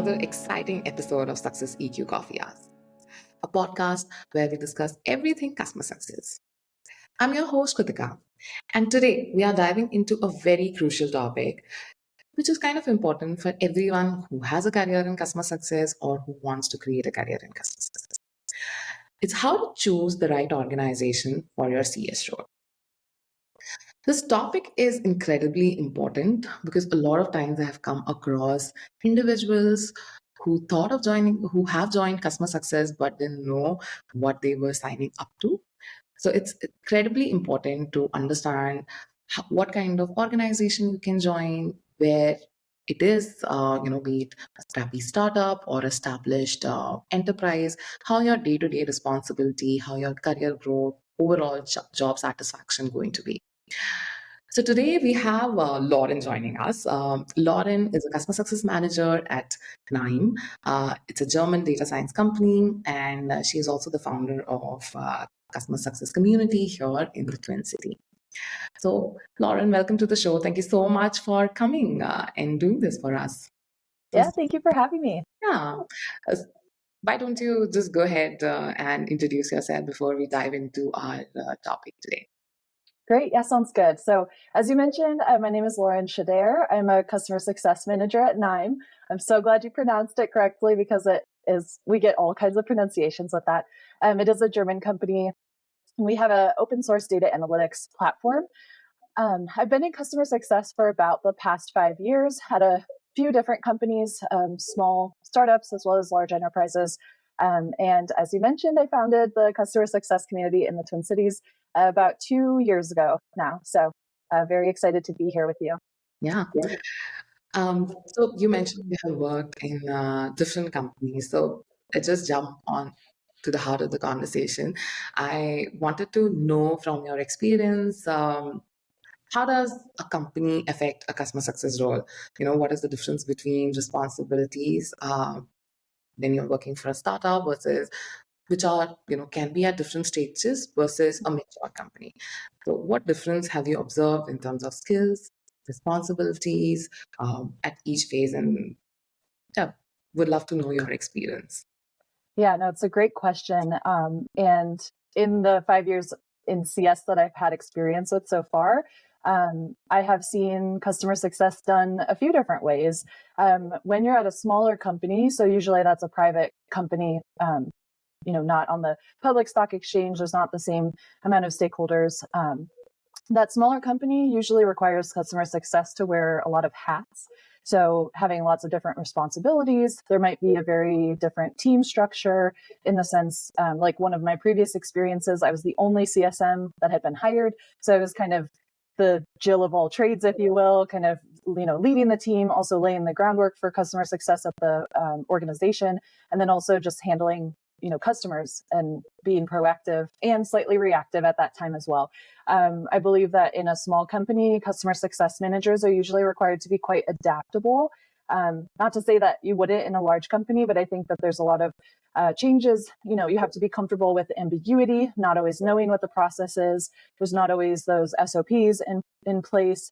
another exciting episode of Success EQ Coffee Hours, a podcast where we discuss everything customer success. I'm your host, Kritika, and today we are diving into a very crucial topic, which is kind of important for everyone who has a career in customer success or who wants to create a career in customer success. It's how to choose the right organization for your CS role. This topic is incredibly important because a lot of times I have come across individuals who have joined customer success but didn't know what they were signing up to. So it's incredibly important to understand what kind of organization you can join, where it is, be it a scrappy startup or established enterprise, how your day-to-day responsibility, how your career growth, overall job satisfaction going to be. So today we have Lauren joining us. Lauren is a customer success manager at Knime. It's a German data science company, and she is also the founder of customer success community here in the Twin City. So, Lauren, welcome to the show. Thank you so much for coming and doing this for us. Yeah, thank you for having me. Yeah. Uh, why don't you just go ahead and introduce yourself before we dive into our topic today? Great. Yeah, sounds good. So, as you mentioned, my name is Lauren Shader. I'm a customer success manager at Knime. I'm so glad you pronounced it correctly because we get all kinds of pronunciations with that. It is a German company. We have an open source data analytics platform. I've been in customer success for about the past 5 years, had a few different companies, small startups as well as large enterprises. And as you mentioned, I founded the customer success community in the Twin Cities about 2 years ago now. So very excited to be here with you. Yeah. So you mentioned you have worked in different companies. So let's just jump on to the heart of the conversation. I wanted to know from your experience, how does a company affect a customer success role? What is the difference between responsibilities when you're working for a startup versus which are, can be at different stages versus a mature company. So what difference have you observed in terms of skills, responsibilities at each phase? And yeah, would love to know your experience. Yeah, no, it's a great question. And in the 5 years in CS that I've had experience with so far, I have seen customer success done a few different ways. When you're at a smaller company, so usually that's a private company, not on the public stock exchange, there's not the same amount of stakeholders. That smaller company usually requires customer success to wear a lot of hats. So having lots of different responsibilities, there might be a very different team structure in the sense, like one of my previous experiences, I was the only CSM that had been hired. So I was kind of the Jill of all trades, if you will, kind of, leading the team, also laying the groundwork for customer success at the organization, and then also just handling customers and being proactive and slightly reactive at that time as well. I believe that in a small company, customer success managers are usually required to be quite adaptable. Not to say that you wouldn't in a large company, but I think that there's a lot of changes. You have to be comfortable with ambiguity, not always knowing what the process is. There's not always those SOPs in place.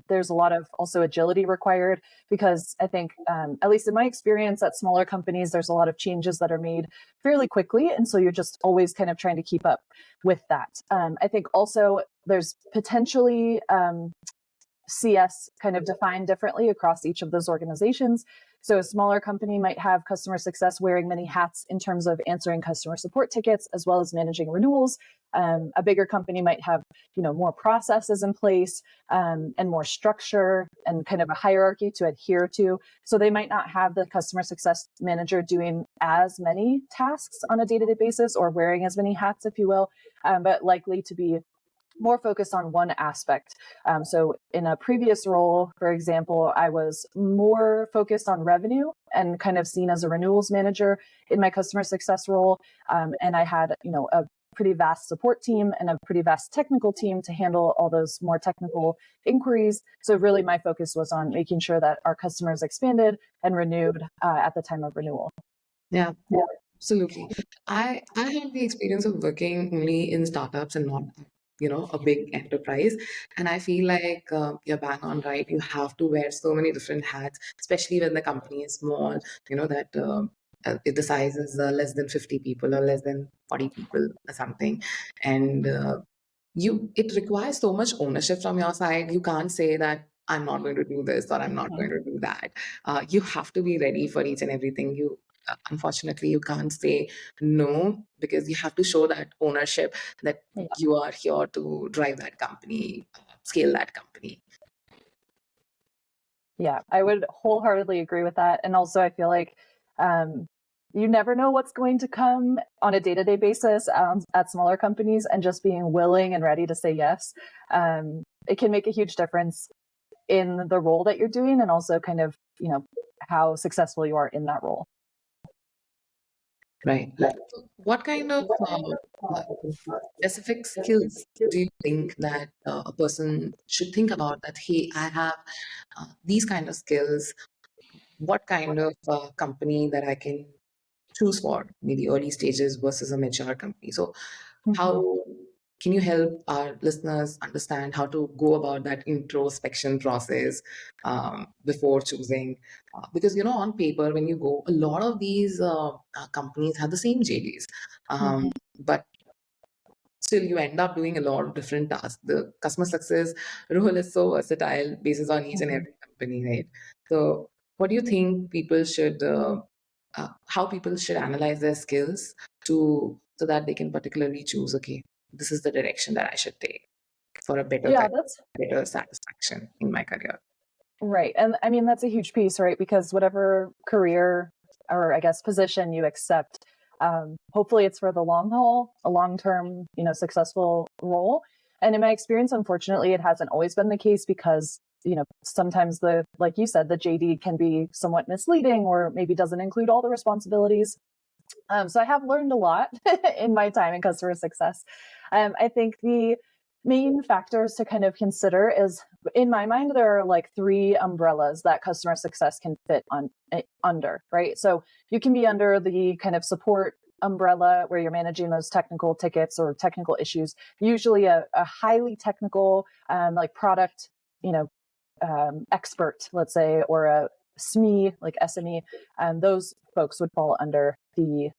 There's a lot of also agility required because I think, at least in my experience at smaller companies, there's a lot of changes that are made fairly quickly. And so you're just always kind of trying to keep up with that. I think also there's potentially CS kind of defined differently across each of those organizations. So a smaller company might have customer success wearing many hats in terms of answering customer support tickets as well as managing renewals. A bigger company might have, more processes in place and more structure and kind of a hierarchy to adhere to. So they might not have the customer success manager doing as many tasks on a day-to-day basis or wearing as many hats, if you will, but likely to be more focused on one aspect. So in a previous role, for example, I was more focused on revenue and kind of seen as a renewals manager in my customer success role. And I had, a pretty vast support team and a pretty vast technical team to handle all those more technical inquiries. So really my focus was on making sure that our customers expanded and renewed at the time of renewal. Yeah, absolutely. I had the experience of working only in startups and not a big enterprise. And I feel like you're bang on right. You have to wear so many different hats, especially when the company is small, that if the size is less than 50 people or less than 40 people or something. And it requires so much ownership from your side. You can't say that I'm not going to do this or I'm not going to do that. You have to be ready for each and everything. Unfortunately, you can't say no, because you have to show that ownership, that Yeah. you are here to drive that company, scale that company. Yeah, I would wholeheartedly agree with that. And also, I feel like you never know what's going to come on a day-to-day basis at smaller companies, and just being willing and ready to say yes. It can make a huge difference in the role that you're doing, and also kind of, how successful you are in that role. Right. So what kind of uh, specific skills do you think that a person should think about, that, hey, I have these kind of skills? What kind of company that I can choose for, maybe early stages versus a mature company? So Mhm. how can you help our listeners understand how to go about that introspection process before choosing? Because, on paper, when you go, a lot of these companies have the same JDs, Mhm. but still you end up doing a lot of different tasks. The customer success role is so versatile basis on each and Mhm. every company, right? So what do you think people should how people should analyze their skills to so that they can particularly choose, okay, this is the direction that I should take for a better Yeah, that's better satisfaction in my career? right. And I mean, that's a huge piece, right? Because whatever career, or I guess position you accept, hopefully it's for the long haul, a long-term, successful role. And in my experience, unfortunately, it hasn't always been the case, because, sometimes like you said, the JD can be somewhat misleading, or maybe doesn't include all the responsibilities. So I have learned a lot in my time in customer success. I think the main factors to kind of consider is, in my mind, there are like three umbrellas that customer success can fit under, right? So you can be under the kind of support umbrella, where you're managing those technical tickets or technical issues, usually a highly technical, like product, expert, let's say, or a SME, like SME. Those folks would fall under the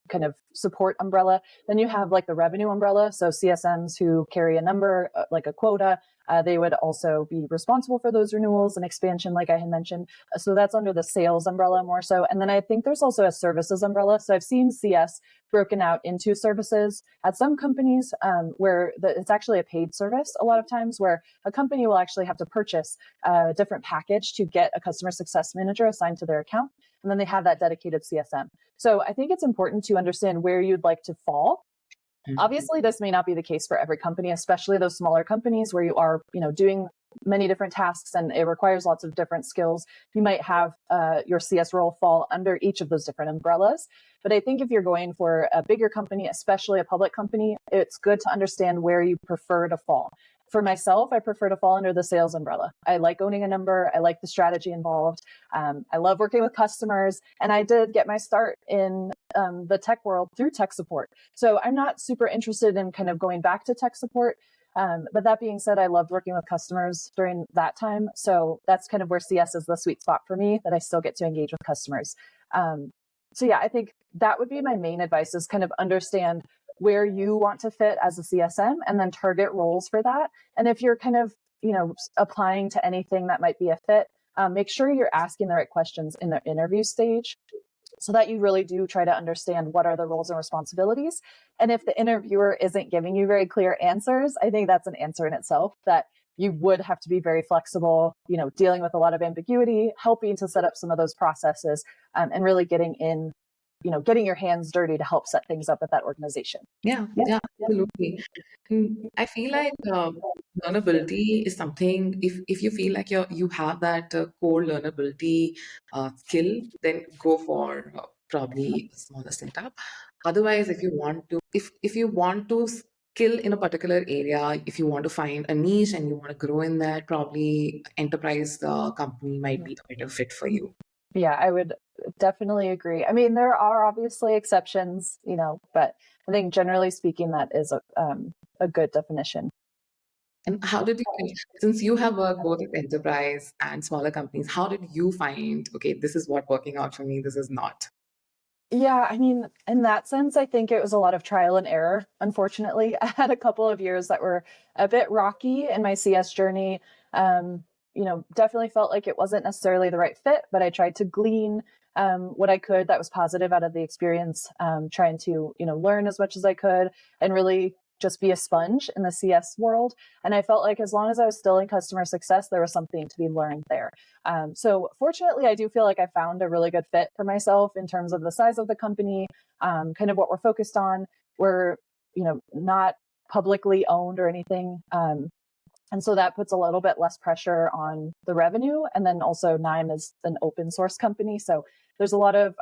kind of support umbrella. Then you have like the revenue umbrella. So CSMs who carry a number, like a quota, they would also be responsible for those renewals and expansion, like I had mentioned. So that's under the sales umbrella more so. And then I think there's also a services umbrella. So I've seen CS broken out into services at some companies, where it's actually a paid service a lot of times, where a company will actually have to purchase a different package to get a customer success manager assigned to their account. And then they have that dedicated CSM. So I think it's important to understand where you'd like to fall. Obviously, this may not be the case for every company, especially those smaller companies where you are, doing many different tasks and it requires lots of different skills. You might have your CS role fall under each of those different umbrellas. But I think if you're going for a bigger company, especially a public company, it's good to understand where you prefer to fall. For myself, I prefer to fall under the sales umbrella. I like owning a number. I like the strategy involved. I love working with customers. And I did get my start in the tech world through tech support. So I'm not super interested in kind of going back to tech support. But that being said, I loved working with customers during that time. So that's kind of where CS is the sweet spot for me, that I still get to engage with customers. So yeah, I think that would be my main advice, is kind of understand where you want to fit as a CSM, and then target roles for that. And if you're kind of, applying to anything that might be a fit, make sure you're asking the right questions in the interview stage, so that you really do try to understand what are the roles and responsibilities. And if the interviewer isn't giving you very clear answers, I think that's an answer in itself, that you would have to be very flexible, dealing with a lot of ambiguity, helping to set up some of those processes, and really getting your hands dirty to help set things up at that organization. Yeah, yeah, absolutely. I feel like learnability is something. If you feel like you have that core learnability skill, then go for probably a smaller setup. Otherwise, if you want to skill in a particular area, if you want to find a niche and you want to grow in that, probably enterprise company might be a better fit for you. Yeah, I would definitely agree. I mean, there are obviously exceptions, but I think generally speaking, that is a good definition. And how did you, since you have worked both at enterprise and smaller companies, how did you find, okay, this is what working out for me, this is not? Yeah, I mean, in that sense, I think it was a lot of trial and error. Unfortunately, I had a couple of years that were a bit rocky in my CS journey. Um, Definitely felt like it wasn't necessarily the right fit, but I tried to glean what I could that was positive out of the experience, trying to, learn as much as I could and really just be a sponge in the CS world. And I felt like as long as I was still in customer success, there was something to be learned there. So fortunately, I do feel like I found a really good fit for myself in terms of the size of the company, kind of what we're focused on. We're, not publicly owned or anything. And so that puts a little bit less pressure on the revenue. And then also Knime is an open source company. So there's a lot of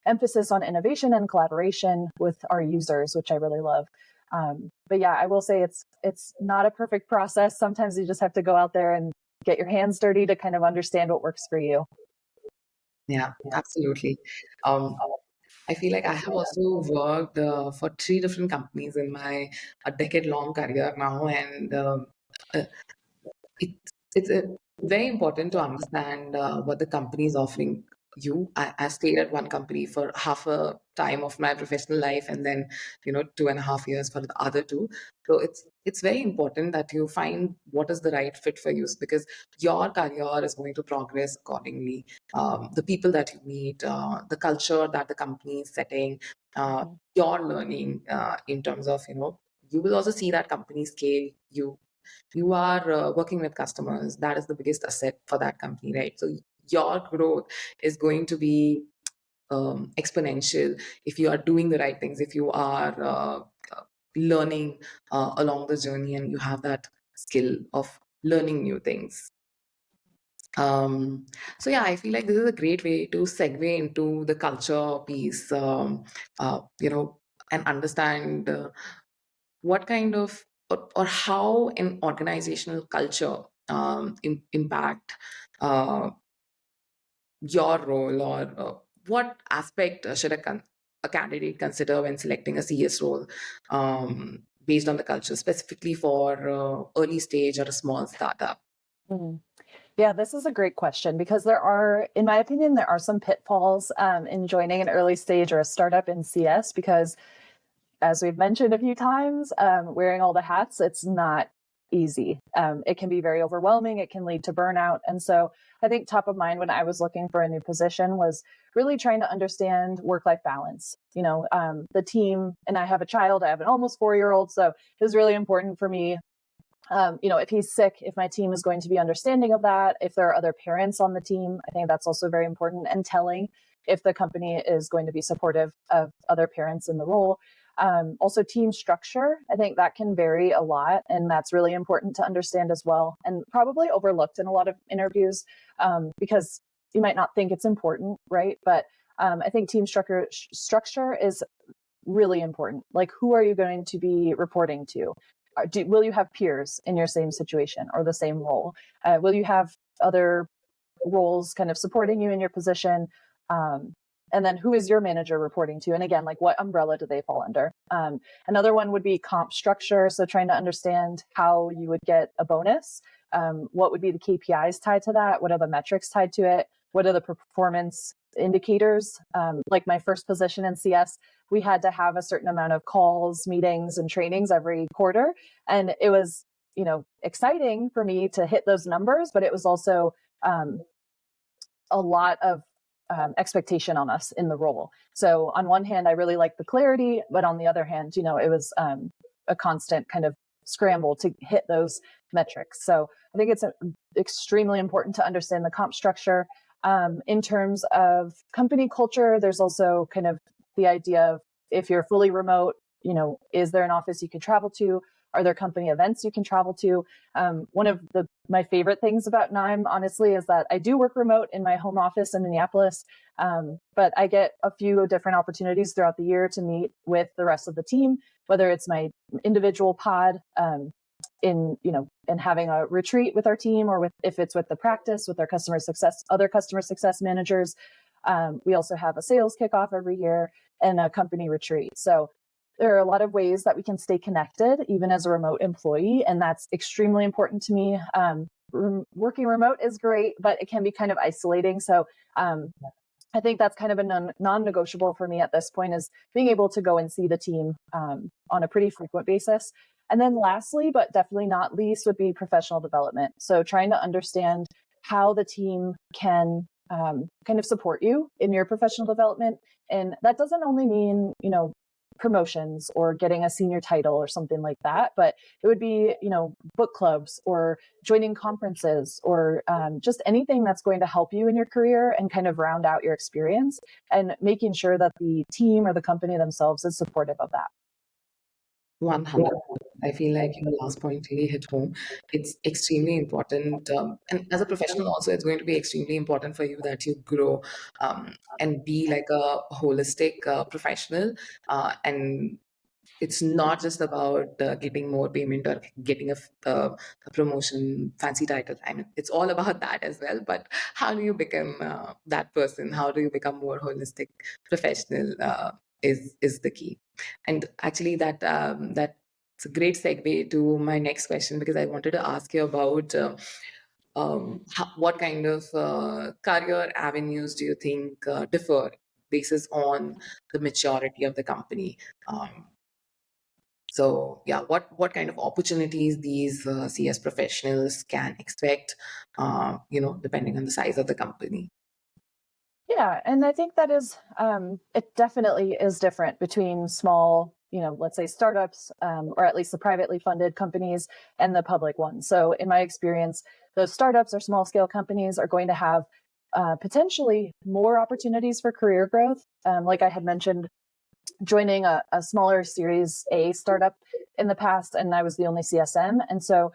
emphasis on innovation and collaboration with our users, which I really love. But yeah, I will say it's not a perfect process. Sometimes you just have to go out there and get your hands dirty to kind of understand what works for you. Yeah, absolutely. Um, I feel like I have also worked for three different companies in my a decade-long career now, and uh, it, it's very important to understand what the company is offering you. I stayed at one company for half a time of my professional life, and then 2.5 years for the other two. So it's very important that you find what is the right fit for you, because your career is going to progress accordingly. The people that you meet, the culture that the company is setting, Mhm. your learning in terms of you will also see that company scale. You are working with customers. That is the biggest asset for that company, right? So your growth is going to be exponential if you are doing the right things, if you are learning along the journey, and you have that skill of learning new things. um, so yeah, I feel like this is a great way to segue into the culture piece, and understand what kind of, or how an organizational culture impact uh, your role, or what aspect should a candidate consider when selecting a CS role, based on the culture, specifically for early stage or a small startup. Mhm. Yeah, this is a great question because there are, in my opinion, there are some pitfalls in joining an early stage or a startup in CS because as we've mentioned a few times, wearing all the hats, it's not easy. It can be very overwhelming. It can lead to burnout. And so I think top of mind when I was looking for a new position was really trying to understand work-life balance. The team, and I have a child, I have an almost 4-year-old. So it was really important for me, if he's sick, if my team is going to be understanding of that, if there are other parents on the team, I think that's also very important, and telling if the company is going to be supportive of other parents in the role. Also, team structure, I think that can vary a lot, and that's really important to understand as well, and probably overlooked in a lot of interviews because you might not think it's important, right? But I think team structure is really important. Like, who are you going to be reporting to? Will you have peers in your same situation or the same role? Will you have other roles kind of supporting you in your position? Um, and then who is your manager reporting to? And again, like what umbrella do they fall under? Another one would be comp structure. So trying to understand how you would get a bonus. What would be the KPIs tied to that? What are the metrics tied to it? What are the performance indicators? Like my first position in CS, we had to have a certain amount of calls, meetings, and trainings every quarter. And it was, exciting for me to hit those numbers, but it was also um, a lot of expectation on us in the role. So on one hand, I really liked the clarity, but on the other hand, it was a constant kind of scramble to hit those metrics. So I think it's extremely important to understand the comp structure. In terms of company culture, there's also kind of the idea of if you're fully remote, is there an office you can travel to? Are there company events you can travel to? One of my favorite things about Knime, honestly, is that I do work remote in my home office in Minneapolis, but I get a few different opportunities throughout the year to meet with the rest of the team, whether it's my individual pod in having a retreat with our team, or if it's with the practice with our other customer success managers. We also have a sales kickoff every year and a company retreat. So there are a lot of ways that we can stay connected even as a remote employee, and that's extremely important to me. Working remote is great, but it can be kind of isolating. So I think that's kind of a non-negotiable for me at this point, is being able to go and see the team on a pretty frequent basis. And then lastly, but definitely not least, would be professional development. So trying to understand how the team can kind of support you in your professional development. And that doesn't only mean, promotions or getting a senior title or something like that, but it would be, book clubs or joining conferences, or just anything that's going to help you in your career and kind of round out your experience, and making sure that the team or the company themselves is supportive of that. 100. I feel like your last point really hit home. It's extremely important. And as a professional, also, it's going to be extremely important for you that you grow and be like a holistic professional. And it's not just about getting more payment or getting a promotion, fancy title. I mean, it's all about that as well. But how do you become that person? How do you become more holistic professional? Is the key. And actually, that's a great segue to my next question, because I wanted to ask you about what kind of career avenues do you think differ basis on the maturity of the company? So yeah, what kind of opportunities these CS professionals can expect, depending on the size of the company? Yeah, and I think that is, it definitely is different between small, let's say startups, or at least the privately funded companies, and the public ones. So in my experience, those startups or small scale companies are going to have potentially more opportunities for career growth. Like I had mentioned, joining a smaller Series A startup in the past, and I was the only CSM. And so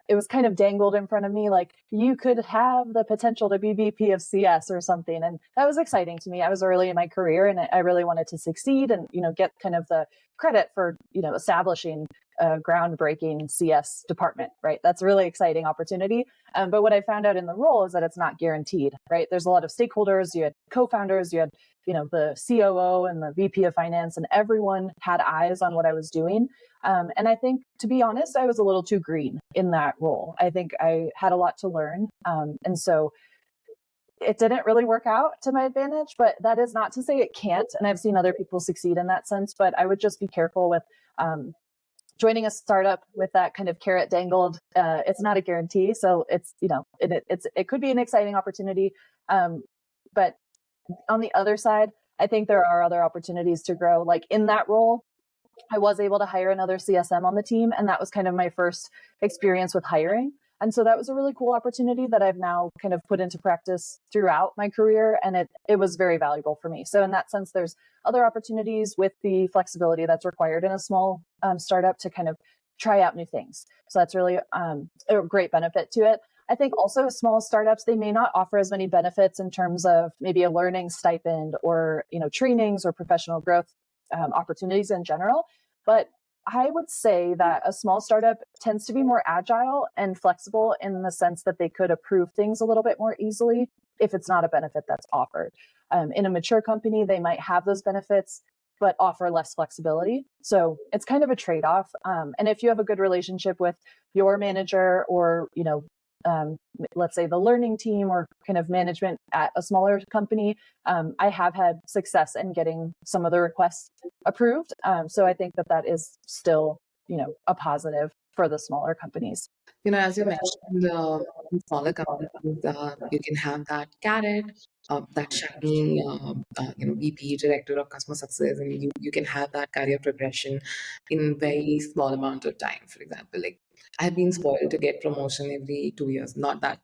it was kind of dangled in front of me, like, you could have the potential to be VP of CS or something. And that was exciting to me. I was early in my career, and I really wanted to succeed and, get kind of the credit for, establishing a groundbreaking CS department, right? That's a really exciting opportunity. But what I found out in the role is that it's not guaranteed, right? There's a lot of stakeholders. You had co-founders, you had the COO and the VP of finance, and everyone had eyes on what I was doing. And I think, to be honest, I was a little too green in that role. I think I had a lot to learn. And so it didn't really work out to my advantage, but that is not to say it can't. And I've seen other people succeed in that sense, but I would just be careful with joining a startup with that kind of carrot dangled. It's not a guarantee. So it's, it could be an exciting opportunity. But on the other side, I think there are other opportunities to grow. Like in that role, I was able to hire another CSM on the team, and that was kind of my first experience with hiring. And so that was a really cool opportunity that I've now kind of put into practice throughout my career, and it was very valuable for me. So in that sense, there's other opportunities with the flexibility that's required in a small startup to kind of try out new things. So that's really a great benefit to it. I think also small startups, they may not offer as many benefits in terms of maybe a learning stipend or, trainings or professional growth opportunities in general. But I would say that a small startup tends to be more agile and flexible in the sense that they could approve things a little bit more easily if it's not a benefit that's offered. In a mature company, they might have those benefits, but offer less flexibility. So it's kind of a trade-off. And if you have a good relationship with your manager or, let's say the learning team or kind of management at a smaller company, I have had success in getting some of the requests approved. So I think that is still, a positive for the smaller companies. As you mentioned, in smaller companies, you can have that carrot, that shiny, VP, director of customer success, and you can have that career progression in very small amount of time. For example, like I've been spoiled to get promotion every 2 years. Not that,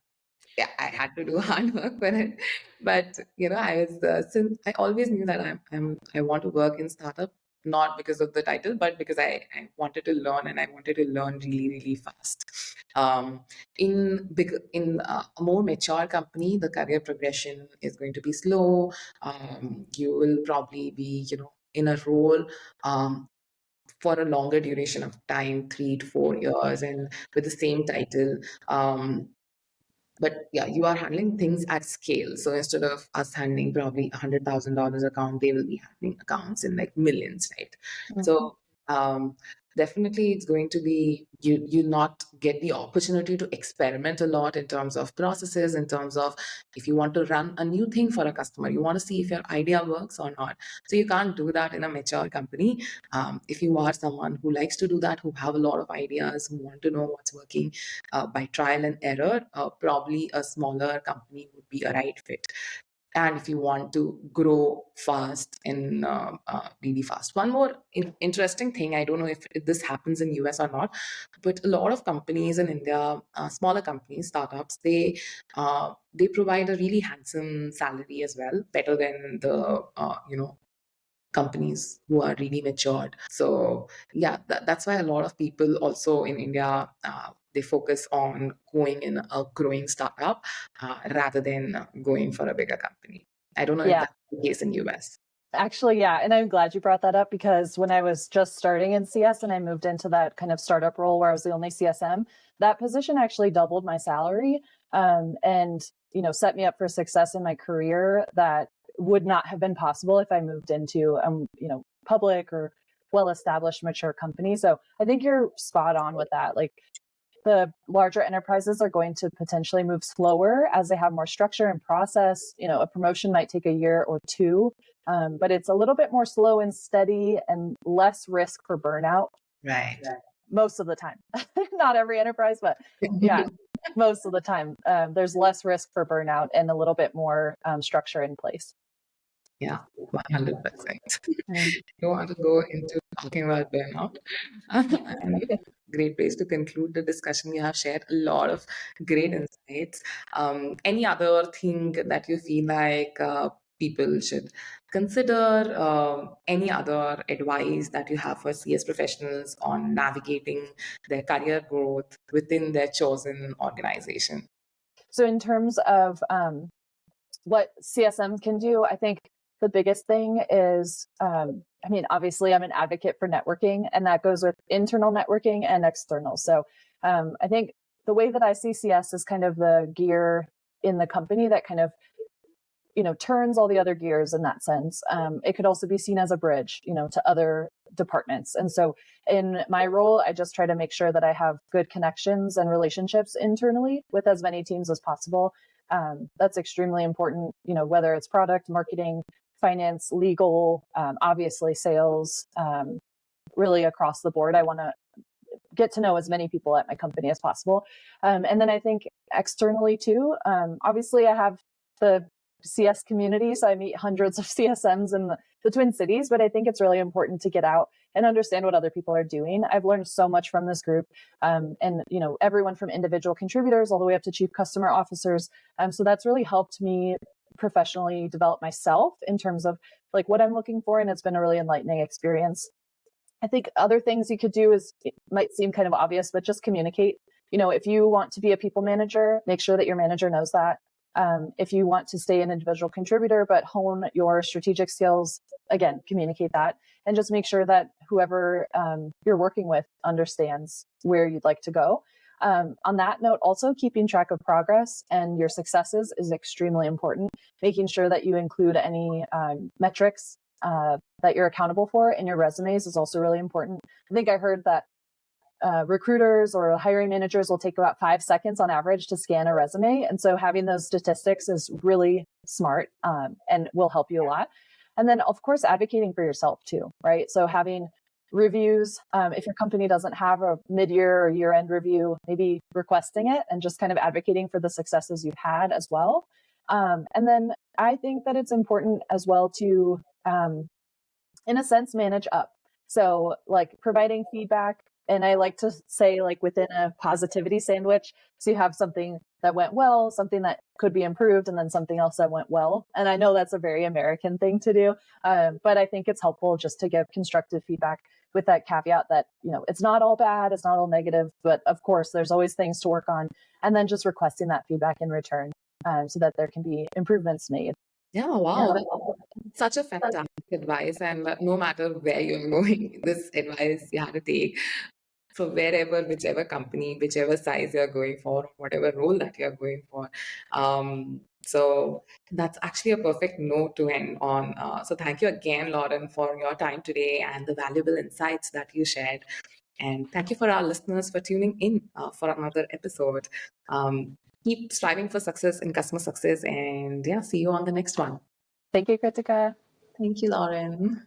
yeah, I had to do hard work for it, but I was since I always knew that I want to work in startup, not because of the title, but because I wanted to learn, and I wanted to learn really, really fast. Um, in a more mature company, the career progression is going to be slow. You will probably be in a role. Um, for a longer duration of time, 3 to 4 years, and with the same title. But yeah, you are handling things at scale. So instead of us handling probably $100,000 account, they will be handling accounts in like millions, right? Mhm. So um, definitely, it's going to be you not get the opportunity to experiment a lot in terms of processes, in terms of if you want to run a new thing for a customer, you want to see if your idea works or not. So you can't do that in a mature company. If you are someone who likes to do that, who have a lot of ideas, who want to know what's working by trial and error, probably a smaller company would be a right fit. And if you want to grow fast in really fast. One more interesting thing, I don't know if this happens in US or not, but a lot of companies in India, smaller companies, startups, they provide a really handsome salary as well, better than the companies who are really matured. So yeah, that's why a lot of people also in India, they focus on going in a growing startup rather than going for a bigger company. I don't know if Yeah. that's the case in US. Actually, yeah. And I'm glad you brought that up because when I was just starting in CS and I moved into that kind of startup role where I was the only CSM, that position actually doubled my salary, and, set me up for success in my career that would not have been possible if I moved into, public or well-established mature company. So I think you're spot on with that. Like, the larger enterprises are going to potentially move slower as they have more structure and process. A promotion might take a year or two, but it's a little bit more slow and steady and less risk for burnout Right. most of the time. Not every enterprise, but yeah, most of the time. There's less risk for burnout and a little bit more structure in place. Yeah, 100%. Mm. You want to go into talking about burnout? And great place to conclude the discussion. We have shared a lot of great insights. Any other thing that you feel like people should consider? Any other advice that you have for CS professionals on navigating their career growth within their chosen organization? So in terms of what CSMs can do, I think the biggest thing is, obviously, I'm an advocate for networking, and that goes with internal networking and external. So I think the way that I see CS is kind of the gear in the company that kind of turns all the other gears in that sense. It could also be seen as a bridge, to other departments. And so in my role, I just try to make sure that I have good connections and relationships internally with as many teams as possible. That's extremely important, whether it's product, marketing, finance, legal, obviously sales, really across the board. I want to get to know as many people at my company as possible. And then I think externally too, obviously I have the CS community, so I meet hundreds of CSMs in the Twin Cities, but I think it's really important to get out and understand what other people are doing. I've learned so much from this group, and everyone from individual contributors all the way up to chief customer officers. So that's really helped me professionally develop myself in terms of like what I'm looking for, and it's been a really enlightening experience. I think other things you could do is, it might seem kind of obvious, but just communicate. If you want to be a people manager, make sure that your manager knows that. If you want to stay an individual contributor, but hone your strategic skills, again, communicate that and just make sure that whoever you're working with understands where you'd like to go. On that note, also keeping track of progress and your successes is extremely important. Making sure that you include any metrics that you're accountable for in your resumes is also really important. I think I heard that recruiters or hiring managers will take about 5 seconds on average to scan a resume. And so having those statistics is really smart and will help you a lot. And then, of course, advocating for yourself too, right? So having reviews, if your company doesn't have a mid-year or year-end review, maybe requesting it and just kind of advocating for the successes you've had as well. And then I think that it's important as well to, in a sense, manage up. So like providing feedback. And I like to say like within a positivity sandwich. So you have something that went well, something that could be improved, and then something else that went well. And I know that's a very American thing to do. But I think it's helpful just to give constructive feedback with that caveat that, it's not all bad, it's not all negative, but of course there's always things to work on. And then just requesting that feedback in return so that there can be improvements made. Yeah, wow. Such a fantastic advice, and no matter where you're going, this advice you have to take for wherever, whichever company, whichever size you're going for, whatever role that you're going for. So that's actually a perfect note to end on. So thank you again, Lauren, for your time today and the valuable insights that you shared. And thank you for our listeners for tuning in for another episode. Keep striving for success in customer success, and yeah, see you on the next one. Thank you, Kritika. Thank you, Lauren.